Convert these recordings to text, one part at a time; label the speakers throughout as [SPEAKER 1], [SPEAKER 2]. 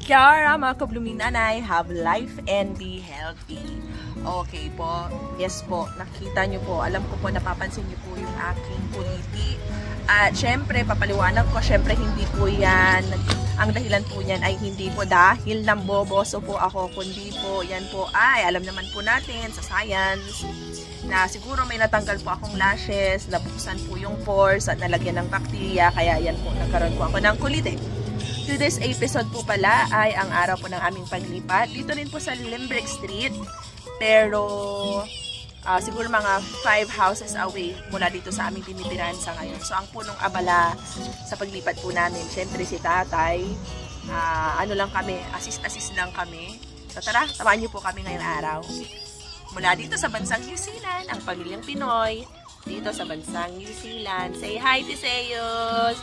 [SPEAKER 1] Kiara, mga kabluming nanay, have life and be healthy. Okay po, yes po, nakita nyo po, alam ko po, napapansin nyo po yung aking kuliti. At syempre, papaliwanag ko, syempre hindi po yan, ang dahilan po yan ay hindi po dahil namboboso po ako, kundi po, yan po ay, alam naman po natin sa science, na siguro may natanggal po akong lashes, nabuksan po yung pores at nalagyan ng bacteria, kaya yan po, nagkaroon po ako ng kuliti. Today's episode po pala ay ang araw po ng aming paglipat. Dito rin po sa Limbrick Street. Pero siguro mga 5 houses away mula dito sa aming tinitirahan sa ngayon. So ang punong abala sa paglipat po namin, syempre si tatay, ano lang kami, assist lang kami. So tara, samahan niyo po kami ngayong araw. Mula dito sa bansang New Zealand, ang pamilyang Pinoy, dito sa bansang New Zealand. Say hi, Tiseyos!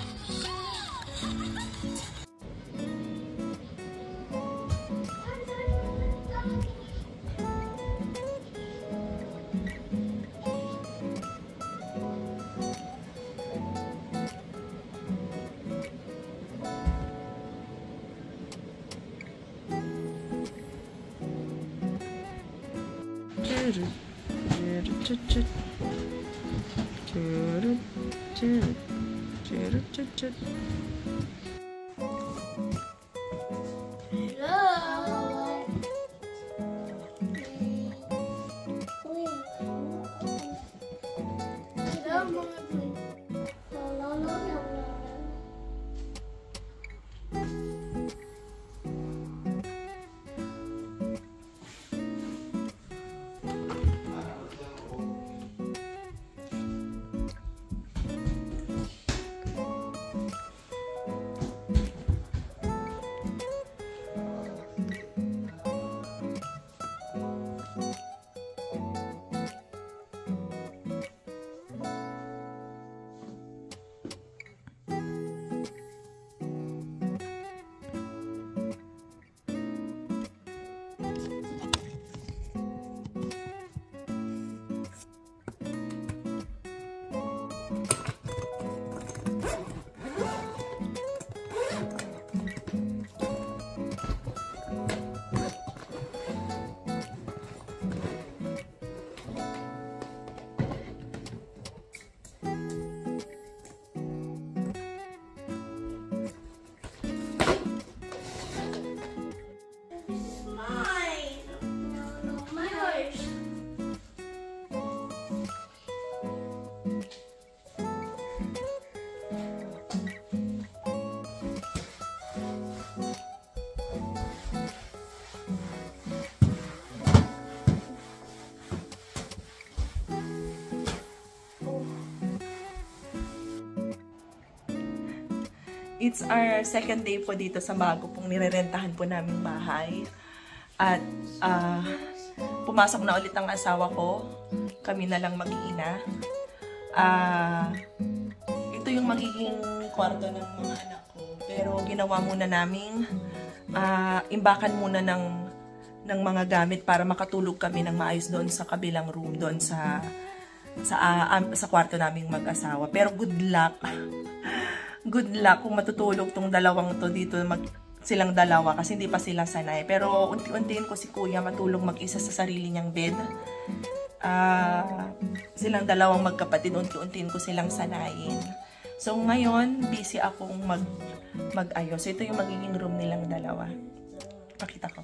[SPEAKER 1] It's our second day po dito sa bago pong nirerentahan po naming bahay. At pumasok na ulit ang asawa ko. Kami na lang mag-iina. Ito yung magiging kwarto ng mga anak ko. Pero ginawa muna namin, imbakan muna ng mga gamit para makatulog kami ng maayos doon sa kabilang room, doon sa kwarto naming mag-asawa. Pero good luck. Good luck kung matutulog tong dalawang to dito silang dalawa kasi hindi pa sila sanay. Pero unti-untiin ko si kuya matulog mag-isa sa sarili niyang bed. Silang dalawang magkapatid, unti-untiin ko silang sanayin. So ngayon, busy akong mag-ayos. So ito yung magiging room nilang dalawa. Pakita ko.